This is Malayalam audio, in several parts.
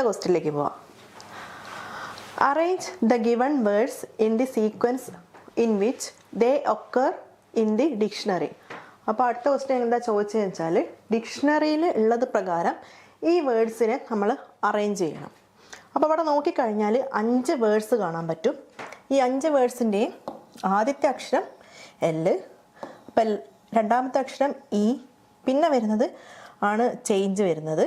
ക്വസ്റ്റ്യനിലേക്ക് പോവാം. Arrange the given words in the sequence in which they occur in the dictionary. അപ്പോൾ അടുത്ത ക്വസ്റ്റ്യൻ എന്താ ചോദിച്ചതെന്ന് വെച്ചാൽ ഡിക്ഷണറിയിൽ ഉള്ളത് പ്രകാരം ഈ വേർഡ്സിനെ നമ്മൾ അറേഞ്ച് ചെയ്യണം. അപ്പോൾ അവിടെ നോക്കിക്കഴിഞ്ഞാൽ 5 വേർഡ്സ് കാണാൻ പറ്റും. ഈ 5 വേർഡ്സിൻ്റെയും ആദ്യത്തെ അക്ഷരം L, അപ്പം രണ്ടാമത്തെ അക്ഷരം E, പിന്നെ വരുന്നത് ആണ് ചേഞ്ച് വരുന്നത്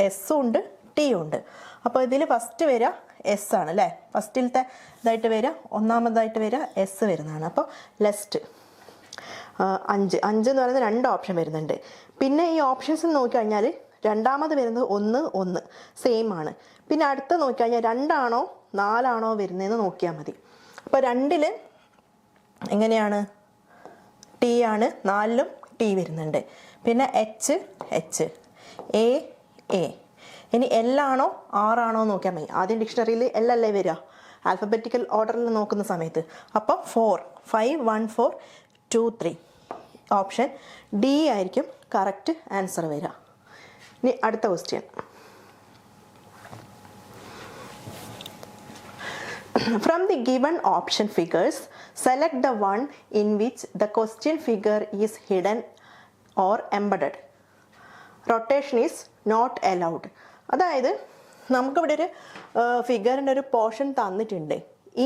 എസ്സും ഉണ്ട് ടിയും ഉണ്ട്. അപ്പോൾ ഇതിൽ ഫസ്റ്റ് വരിക എസ് ആണ് അല്ലേ, ഫസ്റ്റിലത്തെ ഇതായിട്ട് വരിക, ഒന്നാമതായിട്ട് വരിക എസ് വരുന്നതാണ്. അപ്പോൾ ലെസ്റ്റ് 5 എന്ന് പറയുന്നത് 2 ഓപ്ഷൻ വരുന്നുണ്ട്. പിന്നെ ഈ ഓപ്ഷൻസ് നോക്കിക്കഴിഞ്ഞാൽ രണ്ടാമത് വരുന്നത് 1 1 സെയിം ആണ്. പിന്നെ അടുത്ത് നോക്കിക്കഴിഞ്ഞാൽ 2 ആണോ 4 ആണോ വരുന്നതെന്ന് നോക്കിയാൽ മതി. അപ്പോൾ 2ൽ എങ്ങനെയാണ് ടി ആണ്, 4ലും ടി വരുന്നുണ്ട്. പിന്നെ എച്ച് എ എ. ഇനി L ആണോ R ആണോ നോക്കിയാൽ മതി. ആദ്യം ഡിക്ഷണറിയിൽ L അല്ലേ വരിക ആൽഫബറ്റിക്കൽ ഓർഡറിൽ നോക്കുന്ന സമയത്ത്. അപ്പോൾ 4 5 1 4 2 3 ഓപ്ഷൻ ഡി ആയിരിക്കും കറക്റ്റ് ആൻസർ വരിക. ഇനി അടുത്ത question. From the given option figures, select the one in which the question figure is hidden or embedded. Rotation is not allowed. അതായത് നമുക്കിവിടെ ഒരു ഫിഗറിൻ്റെ ഒരു പോർഷൻ തന്നിട്ടുണ്ട്.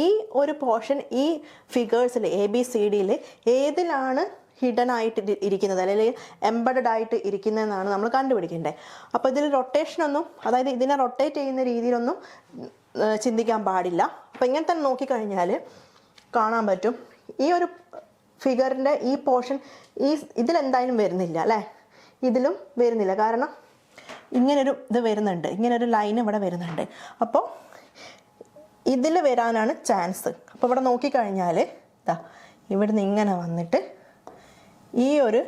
ഈ ഒരു പോർഷൻ ഈ ഫിഗേഴ്സിൽ ABCDയിൽ ഏതിലാണ് ഹിഡൻ ആയിട്ട് ഇരിക്കുന്നത് അല്ലെങ്കിൽ എംബഡഡ് ആയിട്ട് ഇരിക്കുന്നതെന്നാണ് നമ്മൾ കണ്ടുപിടിക്കേണ്ടത്. അപ്പോൾ ഇതിൽ റൊട്ടേഷനൊന്നും, അതായത് ഇതിനെ റൊട്ടേറ്റ് ചെയ്യുന്ന രീതിയിലൊന്നും ചിന്തിക്കാൻ പാടില്ല. അപ്പോൾ ഇങ്ങനെ തന്നെ നോക്കിക്കഴിഞ്ഞാൽ കാണാൻ പറ്റും ഈ ഒരു ഫിഗറിൻ്റെ ഈ പോർഷൻ ഇതിലെന്തായാലും വരുന്നില്ല അല്ലേ, ഇതിലും വരുന്നില്ല. കാരണം ഇങ്ങനൊരു ഇത് വരുന്നുണ്ട്, ഇങ്ങനൊരു ലൈൻ ഇവിടെ വരുന്നുണ്ട്. അപ്പോൾ ഇതിൽ വരാനാണ് ചാൻസ്. അപ്പോൾ ഇവിടെ നോക്കിക്കഴിഞ്ഞാൽ ഇതാ ഇവിടുന്ന് ഇങ്ങനെ വന്നിട്ട് ഈ ഒരു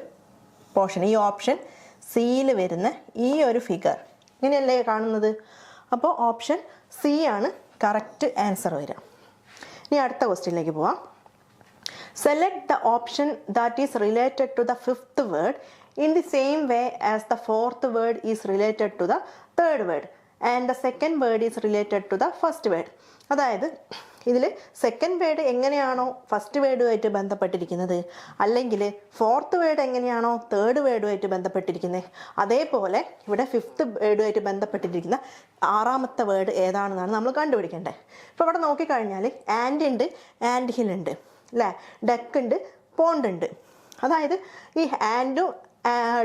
പോർഷൻ, ഈ ഓപ്ഷൻ സിയിൽ വരുന്ന ഈ ഒരു ഫിഗർ ഇങ്ങനെയല്ലേ കാണുന്നത്. അപ്പോൾ ഓപ്ഷൻ സി ആണ് കറക്റ്റ് ആൻസർ വരിക. ഇനി അടുത്ത ക്വസ്റ്റ്യനിലേക്ക് പോവാം. Select the option that is related to the 5th word in the same way as the 4th word is related to the 3rd word and the 2nd word is related to the 1st word. അതായത് ഇതിൽ 2nd വേർഡ് എങ്ങനെയാണോ 1st വേർഡുമായിട്ട് ബന്ധപ്പെട്ടിരിക്കുന്നത്, അല്ലെങ്കിൽ 4th വേർഡ് എങ്ങനെയാണോ 3rd വേർഡുമായിട്ട് ബന്ധപ്പെട്ടിരിക്കുന്നത്, അതേപോലെ ഇവിടെ 5th വേർഡുമായിട്ട് ബന്ധപ്പെട്ടിരിക്കുന്ന 6ാമത്തെ വേർഡ് ഏതാണെന്നാണ് നമ്മൾ കണ്ടുപിടിക്കേണ്ടത്. ഇപ്പോൾ ഇവിടെ നോക്കിക്കഴിഞ്ഞാൽ ആൻഡ് ഉണ്ട്, ആൻഡ് ഹിൽ ഉണ്ട് അല്ലേ, ഡക്ക് ഉണ്ട്, പോണ്ട് ഉണ്ട്. അതായത് ഈ ആൻഡും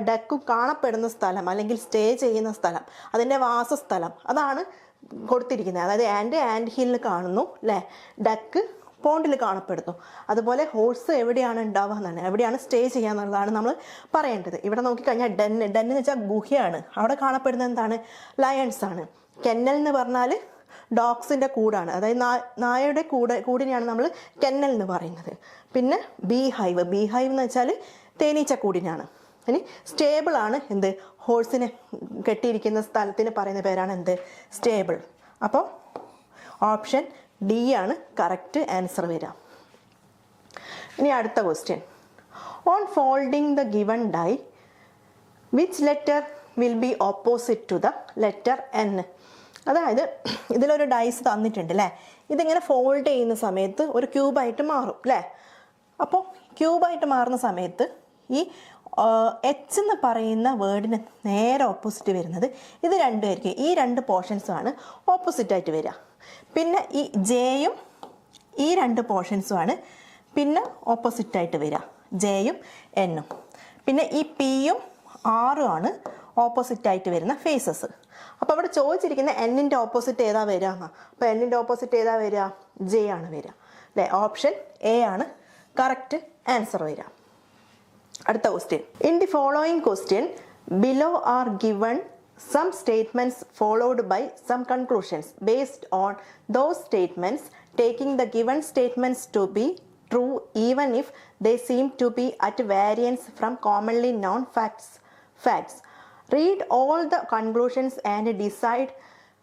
ഡക്കും കാണപ്പെടുന്ന സ്ഥലം അല്ലെങ്കിൽ സ്റ്റേ ചെയ്യുന്ന സ്ഥലം, അതിൻ്റെ വാസസ്ഥലം അതാണ് കൊടുത്തിരിക്കുന്നത്. അതായത് ആൻഡ് ഹില്ലിൽ കാണുന്നു അല്ലേ, ഡക്ക് പോണ്ടിൽ കാണപ്പെടുന്നു. അതുപോലെ ഹോഴ്സ് എവിടെയാണ് ഉണ്ടാവുക എന്നാണ്, എവിടെയാണ് സ്റ്റേ ചെയ്യുക എന്നുള്ളതാണ് നമ്മൾ പറയേണ്ടത്. ഇവിടെ നോക്കിക്കഴിഞ്ഞാൽ ഡെന്ന് വെച്ചാൽ ഗുഹയാണ്, അവിടെ കാണപ്പെടുന്നത് എന്താണ്, ലയൺസ് ആണ്. കെന്നൽ എന്ന് പറഞ്ഞാൽ ഡോഗ്സിൻ്റെ കൂടാണ്, അതായത് നായയുടെ കൂടിനെയാണ് നമ്മൾ കെന്നൽ എന്ന് പറയുന്നത്. പിന്നെ ബീ ഹൈവ് എന്ന് വെച്ചാൽ തേനീച്ചക്കൂടിനാണ്. ഇനി സ്റ്റേബിൾ ആണ് എന്ത്, ഹോഴ്സിനെ കെട്ടിയിരിക്കുന്ന സ്ഥലത്തിന് പറയുന്ന പേരാണ് എന്ത്, സ്റ്റേബിൾ. അപ്പോൾ ഓപ്ഷൻ ഡി ആണ് കറക്റ്റ് ആൻസർ വരിക. ഇനി അടുത്ത question. On folding the given die which letter will be opposite to the letter N. അതായത് ഇതിലൊരു ഡൈസ് തന്നിട്ടുണ്ട് അല്ലേ, ഇതിങ്ങനെ ഫോൾഡ് ചെയ്യുന്ന സമയത്ത് ഒരു ക്യൂബായിട്ട് മാറും അല്ലേ. അപ്പോൾ ക്യൂബായിട്ട് മാറുന്ന സമയത്ത് ഈ എച്ച് എന്ന് പറയുന്ന വേർഡിന് നേരെ ഓപ്പോസിറ്റ് വരുന്നത് ഇത് രണ്ടുമായിരിക്കും. ഈ 2 പോർഷൻസുമാണ് ഓപ്പോസിറ്റായിട്ട് വരിക. പിന്നെ ഈ ജെയും ഈ 2 പോർഷൻസുമാണ് പിന്നെ ഓപ്പോസിറ്റായിട്ട് വരിക, ജെയും എന്നും. പിന്നെ ഈ പിയും ആറും ആണ് ഓപ്പോസിറ്റായിട്ട് വരുന്ന ഫേസസ്. അപ്പോൾ അവിടെ ചോദിച്ചിരിക്കുന്ന എന്നിൻ്റെ ഓപ്പോസിറ്റ് ഏതാ വരിക എന്നാണ്. അപ്പോൾ എന്നിൻ്റെ ഓപ്പോസിറ്റ് ഏതാ വരിക, ജെ ആണ് വരിക അല്ലേ. ഓപ്ഷൻ എ ആണ് കറക്റ്റ് ആൻസർ വരിക. അടുത്ത question. In the following question below are given some statements followed by some conclusions based on those statements taking the given statements to be true even if they seem to be at variance from commonly known facts. Read all the conclusions and decide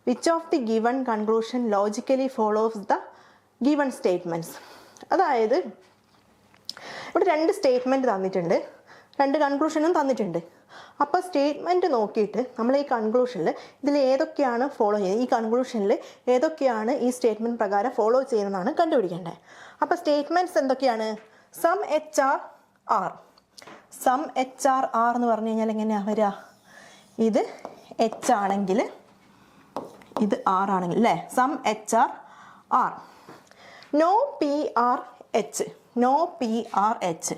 which of the given conclusion logically follows the given statements. അതായത് ഇവിടെ 2 സ്റ്റേറ്റ്മെൻറ്റ് തന്നിട്ടുണ്ട്. 2 കൺക്ലൂഷനും തന്നിട്ടുണ്ട്. അപ്പോൾ സ്റ്റേറ്റ്മെൻറ്റ് നോക്കിയിട്ട് നമ്മൾ ഈ കൺക്ലൂഷനിൽ ഇതിൽ ഏതൊക്കെയാണ് ഫോളോ ചെയ്യുന്നത്, ഈ കൺക്ലൂഷനിൽ ഏതൊക്കെയാണ് ഈ സ്റ്റേറ്റ്മെൻറ്റ് പ്രകാരം ഫോളോ ചെയ്യുന്നതാണ് കണ്ടുപിടിക്കേണ്ടത്. അപ്പോൾ സ്റ്റേറ്റ്മെൻറ്റ്സ് എന്തൊക്കെയാണ്? Some H are R. Some H are R എന്ന് പറഞ്ഞു കഴിഞ്ഞാൽ എങ്ങനെയാണ് വരിക? ഇത് എച്ച് ആണെങ്കിൽ ഇത് ആർ ആണെങ്കിൽ അല്ലേ? Some H are R. No P are H. No P are H.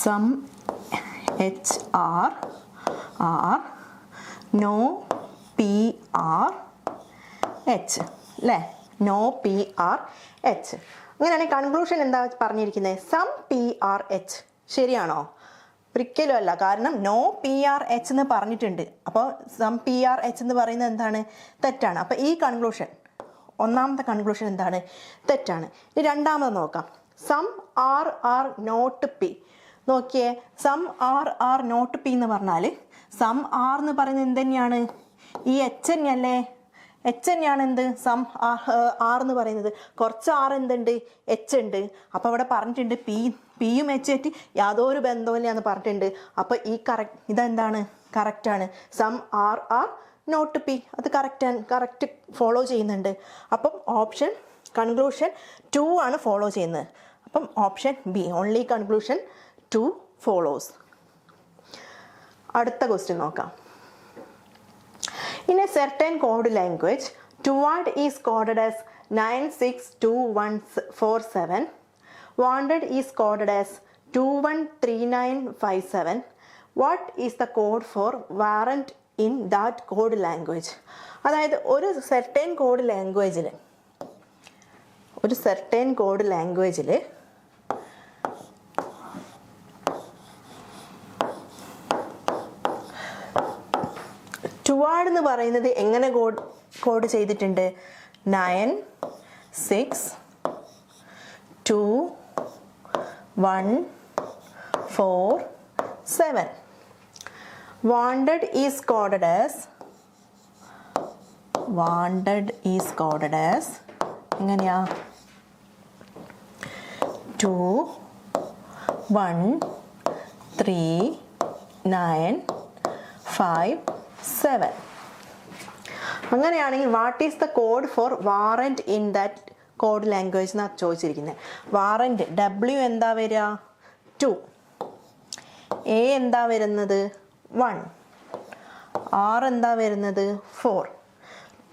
Some H are R. No P are H അല്ലേ? No P are H. അങ്ങനെയാണെങ്കിൽ കൺക്ലൂഷൻ എന്താ പറഞ്ഞിരിക്കുന്നത്? Some P are H. ശരിയാണോ? ഒരിക്കലും അല്ല. കാരണം നോ പി ആർ എച്ച് എന്ന് പറഞ്ഞിട്ടുണ്ട്. അപ്പോൾ സം പി ആർ എച്ച് എന്ന് പറയുന്നത് എന്താണ്? തെറ്റാണ്. അപ്പോൾ ഈ കൺക്ലൂഷൻ, ഒന്നാമത്തെ കൺക്ലൂഷൻ എന്താണ്? തെറ്റാണ്. ഇനി രണ്ടാമത് നോക്കാം. Some R are not P. നോക്കിയേ, some R are not P എന്ന് പറഞ്ഞാൽ സം ആർ എന്ന് പറയുന്നത് എന്ത് തന്നെയാണ്? ഈ എച്ച് തന്നെയല്ലേ? എച്ച് തന്നെയാണ് എന്ത്? സം ആർ എന്ന് പറയുന്നത്. കുറച്ച് ആർ എന്തുണ്ട്? എച്ച് ഉണ്ട്. അപ്പോൾ ഇവിടെ പറഞ്ഞിട്ടുണ്ട് പിയും എച്ച് ആയിട്ട് യാതൊരു ബന്ധവുമില്ല എന്ന് പറഞ്ഞിട്ടുണ്ട്. അപ്പോൾ ഈ ഇതെന്താണ്? കറക്റ്റാണ്. Some R are not P. അത് കറക്റ്റ് ഫോളോ ചെയ്യുന്നുണ്ട്. അപ്പം ഓപ്ഷൻ കൺക്ലൂഷൻ 2 ആണ് ഫോളോ ചെയ്യുന്നത്. അപ്പം option B, only conclusion 2 follows. അടുത്ത ക്വസ്റ്റ്യൻ നോക്കാം. In a certain code language, 2 word is coded as 962147. Wanted is coded as 213957. What is the code for warrant in that code language? അതായത് ഒരു സെർട്ടൈൻ കോഡ് ലാംഗ്വേജിൽ ടുവാർഡ് എന്ന് പറയുന്നത് എങ്ങനെ കോഡ് ചെയ്തിട്ടുണ്ട്? 962147. Wanted is coded as എങ്ങനെയാ? 213957. അങ്ങനെയാണെങ്കിൽ what is the code for warrant in that code language എന്നാണ് ചോദിച്ചിരിക്കുന്നത്. വാറന്റ് W എന്താ വരിക? 2. A എന്താ വരുന്നത്? 1. R എന്താ വരുന്നത്? 4.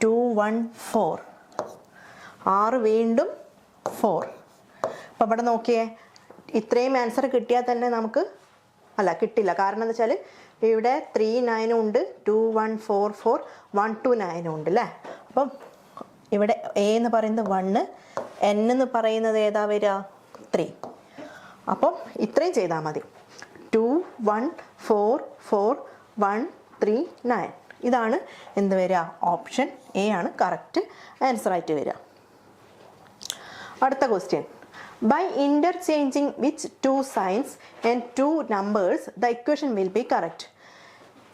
214. R വീണ്ടും 4. അപ്പോൾ ഇവിടെ നോക്കിയേ, ഇത്രയും ആൻസർ കിട്ടിയാൽ തന്നെ നമുക്ക് കിട്ടില്ല. കാരണം എന്താ വെച്ചാൽ ഇവിടെ 39 ഉണ്ട്, 2144, 129 ഉണ്ട് അല്ലേ? അപ്പം ഇവിടെ A എന്ന് പറയുന്നത് 1, N എന്ന് പറയുന്നത് ഏതാ വരിക? 3. അപ്പം ഇത്രയും ചെയ്താൽ മതി. 2144,139. ഇതാണ് എന്ത് വരിക? ഓപ്ഷൻ എ ആണ് കറക്റ്റ് ആൻസർ ആയിട്ട് വരിക. അടുത്ത question. By interchanging which 2 signs and 2 numbers the equation will be correct.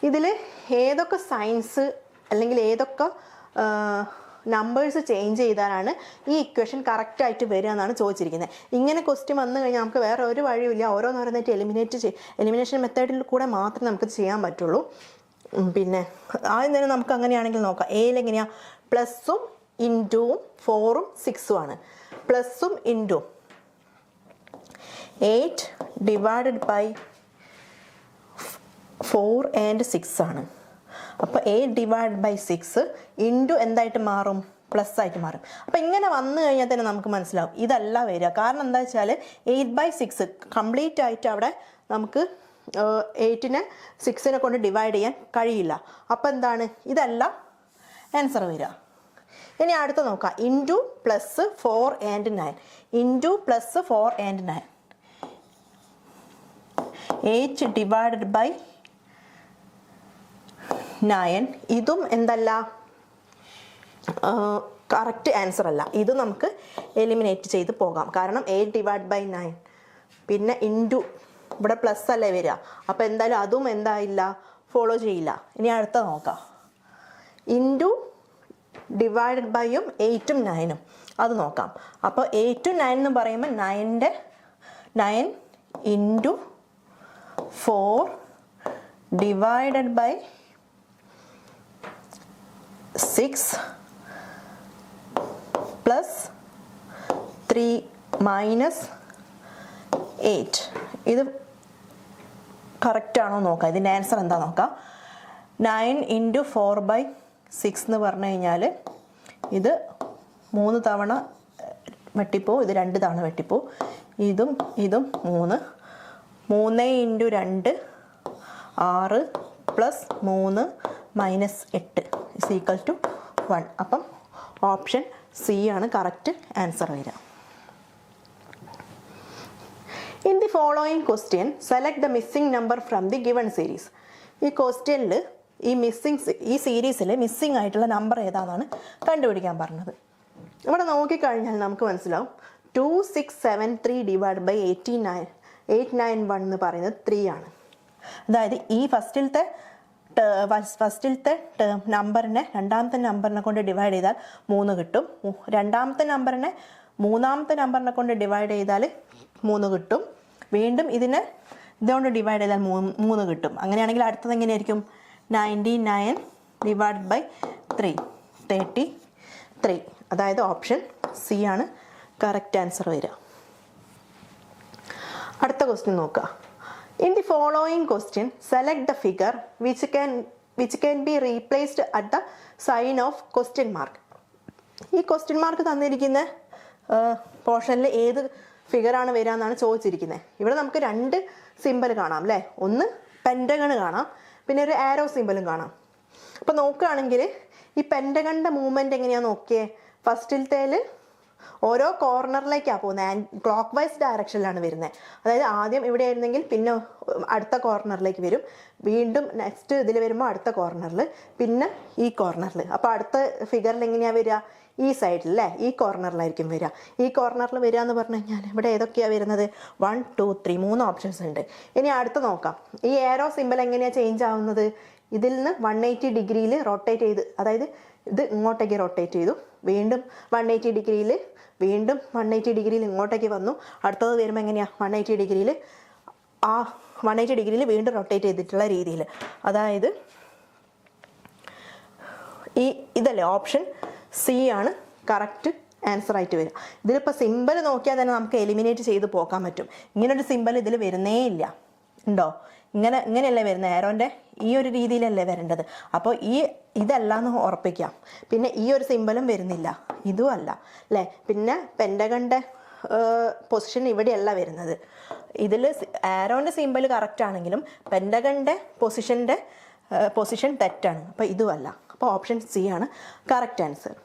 ഇതിൽ ഏതൊക്കെ സൈൻസ് അല്ലെങ്കിൽ ഏതൊക്കെ നമ്പേഴ്സ് ചേഞ്ച് ചെയ്താലാണ് ഈ ഇക്വേഷൻ കറക്റ്റായിട്ട് വരിക എന്നാണ് ചോദിച്ചിരിക്കുന്നത്. ഇങ്ങനെ ക്വസ്റ്റ്യൻ വന്നു കഴിഞ്ഞാൽ നമുക്ക് വേറെ ഒരു വഴിയില്ല. ഓരോന്നോരോന്നായിട്ട് എലിമിനേഷൻ മെത്തേഡിൽ കൂടെ മാത്രമേ നമുക്ക് ചെയ്യാൻ പറ്റുള്ളൂ. പിന്നെ ആദ്യം തന്നെ നമുക്ക് അങ്ങനെയാണെങ്കിൽ നോക്കാം. എയിൽ എങ്ങനെയാണ്? പ്ലസ്സും ഇൻറ്റുവും 4ഉം 6ഉം ആണ്. പ്ലസ്സും ഇൻറ്റും 8 ഡിവൈഡഡ് ബൈ 4 and 6 ആണ്. അപ്പോൾ 8 ഡിവൈഡ് ബൈ 6 ഇൻറ്റു എന്തായിട്ട് മാറും? പ്ലസ് ആയിട്ട് മാറും. അപ്പോൾ ഇങ്ങനെ വന്നു കഴിഞ്ഞാൽ തന്നെ നമുക്ക് മനസ്സിലാവും ഇതല്ല വരിക. കാരണം എന്താ വെച്ചാൽ 8/6 കംപ്ലീറ്റ് ആയിട്ട് അവിടെ നമുക്ക് 8നെ 6നെ കൊണ്ട് ഡിവൈഡ് ചെയ്യാൻ കഴിയില്ല. അപ്പോൾ എന്താണ്? ഇതല്ല ആൻസർ വരിക. ഇനി അടുത്ത് നോക്കാം. Into plus 4 and 9. Into plus 4 and 9. 8 divided by 9. ഇതും എന്തല്ല? കറക്റ്റ് ആൻസർ അല്ല. ഇത് നമുക്ക് എലിമിനേറ്റ് ചെയ്ത് പോകാം. കാരണം 8 ഡിവൈഡ് ബൈ 9 പിന്നെ ഇൻറ്റു ഇവിടെ പ്ലസ് അല്ലേ വരിക. അപ്പോൾ എന്തായാലും അതും എന്തായില്ല? ഫോളോ ചെയ്യില്ല. ഇനി അടുത്ത നോക്കാം. ഇൻറ്റു ഡിവൈഡഡ് ബൈയും 8ഉം 9ഉം. അത് നോക്കാം. അപ്പോൾ 8 to 9 എന്ന് പറയുമ്പോൾ 9 into 4 divided by 6 plus 3 minus 8. ഇത് കറക്റ്റ് ആണോ നോക്കാം. ഇതിൻ്റെ ആൻസർ എന്താ നോക്കാം. 9 into 4/6 എന്ന് പറഞ്ഞു കഴിഞ്ഞാൽ ഇത് 3 തവണ വെട്ടിപ്പോവും, ഇത് 2 തവണ വെട്ടിപ്പോവും. ഇതും 3 into 2 6 plus 3 minus 8 is equal to 1. അപ്പം ഓപ്ഷൻ സി ആണ് കറക്റ്റ് ആൻസർ വരിക. In the following question select the missing number from the given series. ഈ ക്വസ്റ്റ്യനിൽ ഈ സീരീസിൽ മിസ്സിംഗ് ആയിട്ടുള്ള നമ്പർ ഏതാണെന്നാണ് കണ്ടുപിടിക്കാൻ പറഞ്ഞത്. ഇവിടെ നോക്കിക്കഴിഞ്ഞാൽ നമുക്ക് മനസ്സിലാവും 2673 ഡിവൈഡ് ബൈ 891 എന്ന് പറയുന്നത് 3 ആണ്. അതായത് ഈ ഫസ്റ്റിലത്തെ നമ്പറിനെ രണ്ടാമത്തെ നമ്പറിനെ കൊണ്ട് ഡിവൈഡ് ചെയ്താൽ 3 കിട്ടും. രണ്ടാമത്തെ നമ്പറിനെ മൂന്നാമത്തെ നമ്പറിനെ കൊണ്ട് ഡിവൈഡ് ചെയ്താൽ 3 കിട്ടും. വീണ്ടും ഇതുകൊണ്ട് ഡിവൈഡ് ചെയ്താൽ 3 കിട്ടും. അങ്ങനെയാണെങ്കിൽ അടുത്തത് എങ്ങനെയായിരിക്കും? 99 ഡിവൈഡ് ബൈ 3 33. അതായത് ഓപ്ഷൻ സി ആണ് കറക്റ്റ് ആൻസർ വരിക. അടുത്ത ക്വസ്റ്റ്യൻ നോക്കുക. In the following question select the figure which can be replaced at the sign of question mark. ഈ ക്വസ്റ്റ്യൻ മാർക്ക് തന്നിരിക്കുന്ന പോർഷനിൽ ഏത് ഫിഗറാണ് വരിക എന്നാണ് ചോദിച്ചിരിക്കുന്നത്. ഇവിടെ നമുക്ക് 2 സിമ്പൽ കാണാം അല്ലേ. ഒന്ന് പെൻറ്റഗൺ കാണാം, പിന്നെ ഒരു ആരോ സിമ്പലും കാണാം. അപ്പോൾ നോക്കുകയാണെങ്കിൽ ഈ പെൻറ്റഗണിൻ്റെ മൂവ്മെൻറ്റ് എങ്ങനെയാണെന്ന് നോക്കിയേ. ഫസ്റ്റിലത്തേൽ ഓരോ കോർണറിലേക്കാണ് പോകുന്നത്, ക്ലോക്ക് വൈസ് ഡയറക്ഷനിലാണ് വരുന്നത്. അതായത് ആദ്യം ഇവിടെ ആയിരുന്നെങ്കിൽ പിന്നെ അടുത്ത കോർണറിലേക്ക് വരും, വീണ്ടും നെക്സ്റ്റ് ഇതിൽ വരുമ്പോൾ അടുത്ത കോർണറിൽ, പിന്നെ ഈ കോർണറിൽ. അപ്പോൾ അടുത്ത ഫിഗറിൽ എങ്ങനെയാണ് വരിക? ഈ സൈഡിൽ അല്ലേ, ഈ കോർണറിലായിരിക്കും വരിക. ഈ കോർണറിൽ വരിക എന്ന് പറഞ്ഞു കഴിഞ്ഞാൽ ഇവിടെ ഏതൊക്കെയാണ് വരുന്നത്? 1 2 3 3 ഓപ്ഷൻസ് ഉണ്ട്. ഇനി അടുത്ത് നോക്കാം. ഈ ഏരോ സിമ്പൽ എങ്ങനെയാണ് ചേഞ്ച് ആവുന്നത്? ഇതിൽ നിന്ന് 180 ഡിഗ്രിയിൽ റൊട്ടേറ്റ് ചെയ്ത്, അതായത് ഇത് ഇങ്ങോട്ടേക്ക് റൊട്ടേറ്റ് ചെയ്തു, വീണ്ടും 180 ഡിഗ്രിയിൽ, വീണ്ടും 180 ഡിഗ്രിയിൽ ഇങ്ങോട്ടേക്ക് വന്നു. അടുത്തത് വരുമ്പോൾ എങ്ങനെയാണ്? 180 ഡിഗ്രിയിൽ 180 ഡിഗ്രിയിൽ വീണ്ടും റൊട്ടേറ്റ് ചെയ്തിട്ടുള്ള രീതിയിൽ. അതായത് ഇതല്ലേ ഓപ്ഷൻ സി ആണ് കറക്റ്റ് ആൻസർ ആയിട്ട് വരിക. ഇതിലിപ്പോൾ സിമ്പൽ നോക്കിയാൽ തന്നെ നമുക്ക് എലിമിനേറ്റ് ചെയ്ത് പോകാൻ പറ്റും. ഇങ്ങനൊരു സിമ്പൽ ഇതിൽ വരുന്നേ ഇല്ല, ഉണ്ടോ? ഇങ്ങനെയല്ലേ വരുന്നത്, ആരോൻ്റെ ഈ ഒരു രീതിയിലല്ലേ വരേണ്ടത്. അപ്പോൾ ഇതല്ലാന്ന് ഉറപ്പിക്കാം. പിന്നെ ഈ ഒരു സിമ്പലും വരുന്നില്ല, ഇതും അല്ല അല്ലേ. പിന്നെ പെൻറ്റഗണിൻ്റെ പൊസിഷൻ ഇവിടെയല്ല വരുന്നത്. ഇതിൽ ആരോൻ്റെ സിമ്പൽ കറക്റ്റ് ആണെങ്കിലും പെൻറ്റഗണിൻ്റെ പൊസിഷൻ തെറ്റാണ്. അപ്പോൾ ഇതുമല്ല. അപ്പോൾ ഓപ്ഷൻ സി ആണ് correct answer.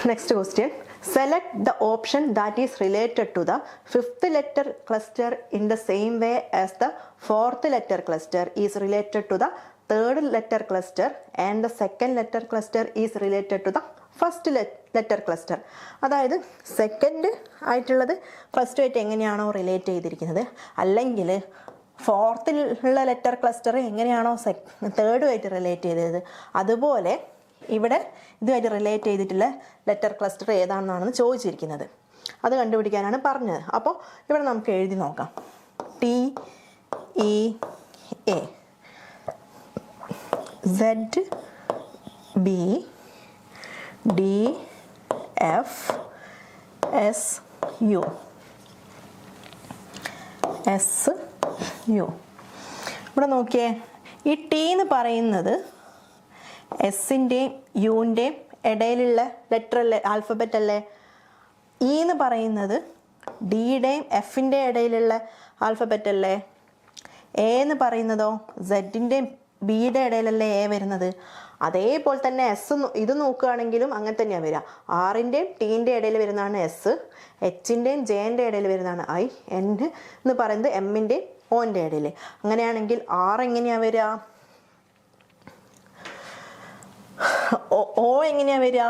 Next question. Select the option that is related to the 5th letter cluster in the same way as the 4th letter cluster is related to the 3rd letter cluster and the 2nd letter cluster is related to the 1st letter cluster. അതായത് സെക്കൻഡ് ആയിട്ടുള്ളത് ഫസ്റ്റ് ആയിട്ട് എങ്ങനെയാണോ റിലേറ്റ് ചെയ്തിരിക്കുന്നത്, അല്ലെങ്കിൽ ഫോർത്തിലുള്ള ലെറ്റർ ക്ലസ്റ്റർ എങ്ങനെയാണോ തേർഡുമായിട്ട് റിലേറ്റ് ചെയ്തത്, അതുപോലെ ഇവിടെ ഇതുമായിട്ട് റിലേറ്റ് ചെയ്തിട്ടുള്ള ലെറ്റർ ക്ലസ്റ്റർ ഏതാണെന്നാണ് ചോദിച്ചിരിക്കുന്നത്. അത് കണ്ടുപിടിക്കാനാണ് പറഞ്ഞത്. അപ്പോൾ ഇവിടെ നമുക്ക് എഴുതി നോക്കാം. TEA ZB DF SU ഇവിടെ നോക്കിയേ, ഈ ടി എന്ന് പറയുന്നത് എസിൻ്റെയും യുവിൻ്റെയും ഇടയിലുള്ള ലെറ്റർ അല്ലേ, ആൽഫബറ്റ് അല്ലേ. ഇ എന്ന് പറയുന്നത് ഡിയുടെയും എഫിൻ്റെയും ഇടയിലുള്ള ആൽഫബറ്റ് അല്ലേ. എ എന്ന് പറയുന്നതോ സെഡിൻ്റെയും ബിയുടെ ഇടയിലല്ലേ എ വരുന്നത്. അതേപോലെ തന്നെ എസ് ഇത് നോക്കുകയാണെങ്കിലും അങ്ങനെ തന്നെയാണ് വരിക. ആറിൻ്റെയും ടീൻ്റെ ഇടയിൽ വരുന്നതാണ് എസ്, എച്ചിൻ്റെയും ജെൻ്റെ ഇടയിൽ വരുന്നതാണ് ഐ, എൻ എന്ന് പറയുന്നത് എമ്മിൻ്റെയും ഓൻ്റെ ഇടയിൽ. അങ്ങനെയാണെങ്കിൽ ആർ എങ്ങനെയാണ് വരിക? ഓ എങ്ങനെയാ വരിക?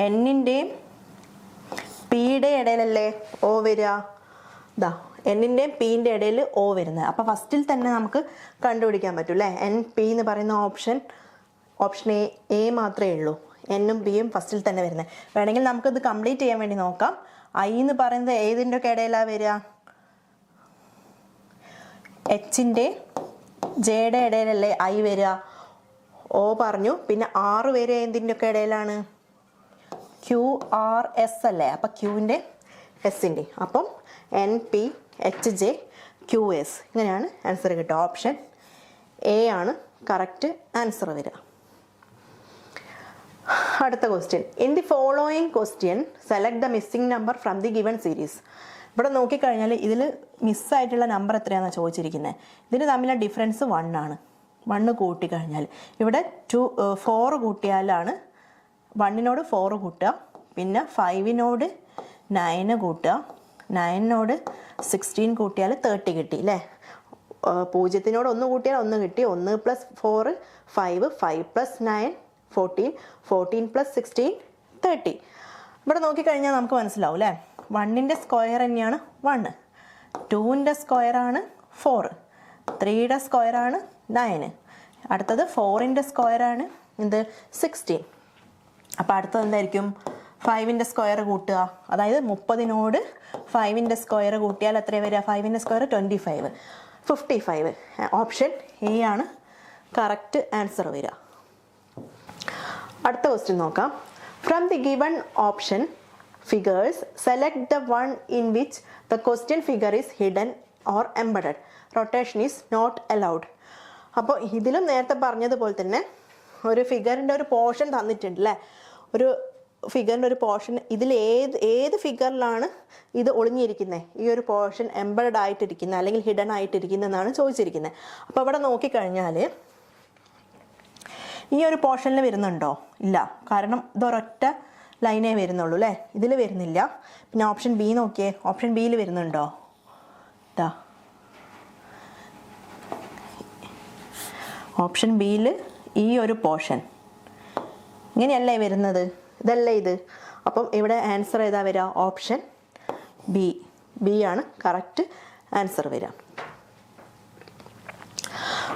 എന്നിൻ്റെയും പിയുടെ ഇടയിലല്ലേ ഓ വരിക. ഇതാ എന്നിൻ്റെയും പിൻ്റെ ഇടയിൽ ഓ വരുന്നത്. അപ്പോൾ ഫസ്റ്റിൽ തന്നെ നമുക്ക് കണ്ടുപിടിക്കാൻ പറ്റും അല്ലേ. എൻ പി എന്ന് പറയുന്ന ഓപ്ഷൻ ഓപ്ഷൻ എ മാത്രമേ ഉള്ളൂ. എന്നും ബിയും ഫസ്റ്റിൽ തന്നെ വരുന്നത്. വേണമെങ്കിൽ നമുക്കിത് കംപ്ലീറ്റ് ചെയ്യാൻ വേണ്ടി നോക്കാം. ഐ എന്ന് പറയുന്നത് ഏതിൻ്റെ ഒക്കെ ഇടയിലാണ് വരിക? എച്ചിൻ്റെ ജെയുടെ ഇടയിലല്ലേ ഐ വരിക? ഓ പറഞ്ഞു. പിന്നെ ആറ് വരെ എന്തിൻ്റെ ഒക്കെ ഇടയിലാണ്? ക്യു ആർ എസ് അല്ലേ? അപ്പം ക്യൂവിൻ്റെ എസിൻ്റെ. അപ്പം N P H J Q S. ഇങ്ങനെയാണ് ആൻസർ കിട്ടുക. ഓപ്ഷൻ എ ആണ് കറക്റ്റ് ആൻസർ വരിക. അടുത്ത question. In the following question select the missing number from the given series. ഇവിടെ നോക്കിക്കഴിഞ്ഞാൽ ഇതിൽ മിസ്സായിട്ടുള്ള നമ്പർ എത്രയാണെന്ന് ചോദിച്ചിരിക്കുന്നത്. ഇതിന് തമ്മിലുള്ള ഡിഫറൻസ് 1 ആണ്. 1 കൂട്ടിക്കഴിഞ്ഞാൽ ഇവിടെ 4 കൂട്ടിയാലാണ് 1നോട് 4 കൂട്ടുക. പിന്നെ 5നോട് 9 കൂട്ടുക. 9നോട് 16 കൂട്ടിയാൽ 30 കിട്ടി അല്ലേ? 0നോട് 1 കൂട്ടിയാൽ 1 കിട്ടി. 1 + 4 5, 5 + 9 14, 14 + 16 30. ഇവിടെ നോക്കിക്കഴിഞ്ഞാൽ നമുക്ക് മനസ്സിലാവും അല്ലേ? 1ൻ്റെ സ്ക്വയർ തന്നെയാണ് 1, 2ൻ്റെ സ്ക്വയറാണ് 4, 3യുടെ സ്ക്വയറാണ് 9, അടുത്തത് 4ൻ്റെ സ്ക്വയറാണ് എന്ത്? 16. അപ്പോൾ അടുത്തത് എന്തായിരിക്കും? 5ൻ്റെ സ്ക്വയർ കൂട്ടുക. അതായത് 30നോട് 5ൻ്റെ സ്ക്വയർ കൂട്ടിയാൽ എത്ര വരിക? 5ൻ്റെ സ്ക്വയർ 25, 55. ഓപ്ഷൻ എ ആണ് കറക്റ്റ് ആൻസർ വരിക. അടുത്ത ക്വസ്റ്റ്യൻ നോക്കാം. From the given option figures select the one in which the question figure is hidden or embedded. Rotation is not allowed. അപ്പോൾ ഇതിലും നേരത്തെ പറഞ്ഞതുപോലെ തന്നെ ഒരു ഫിഗറിൻ്റെ ഒരു പോർഷൻ തന്നിട്ടുണ്ട് അല്ലേ? ഒരു ഫിഗറിൻ്റെ ഒരു പോർഷൻ. ഇതിൽ ഏത് ഫിഗറിലാണ് ഇത് ഒളിഞ്ഞിരിക്കുന്നത്? ഈ ഒരു പോർഷൻ എംബഡഡ് ആയിട്ടിരിക്കുന്നത് അല്ലെങ്കിൽ ഹിഡൻ ആയിട്ടിരിക്കുന്നതെന്നാണ് ചോദിച്ചിരിക്കുന്നത്. അപ്പോൾ അവിടെ നോക്കിക്കഴിഞ്ഞാൽ ഈ ഒരു പോർഷനിൽ വരുന്നുണ്ടോ? ഇല്ല. കാരണം ഇതൊരൊറ്റ ലൈനേ വരുന്നുള്ളൂ അല്ലേ? ഇതിൽ വരുന്നില്ല. പിന്നെ ഓപ്ഷൻ ബി നോക്കിയേ. ഓപ്ഷൻ ബിയിൽ വരുന്നുണ്ടോ? ഇതാ ഓപ്ഷൻ ബിയിൽ ഈ ഒരു പോർഷൻ ഇങ്ങനെയല്ലേ വരുന്നത്? ഇതല്ലേ ഇത്. അപ്പം ഇവിടെ ആൻസർ ഏതാ വരിക? ഓപ്ഷൻ ബി ആണ് കറക്റ്റ് ആൻസർ വരിക.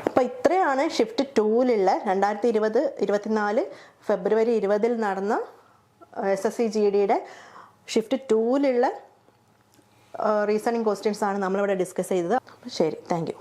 അപ്പോൾ ഇത്രയാണ് ഷിഫ്റ്റ് 2ലുള്ള 2024 ഫെബ്രുവരി 20 നടന്ന SSC GDയുടെ ഷിഫ്റ്റ് 2ലുള്ള റീസണിങ് ക്വസ്റ്റ്യൻസ് ആണ് നമ്മളിവിടെ ഡിസ്കസ് ചെയ്തത്. ശരി, താങ്ക് യു.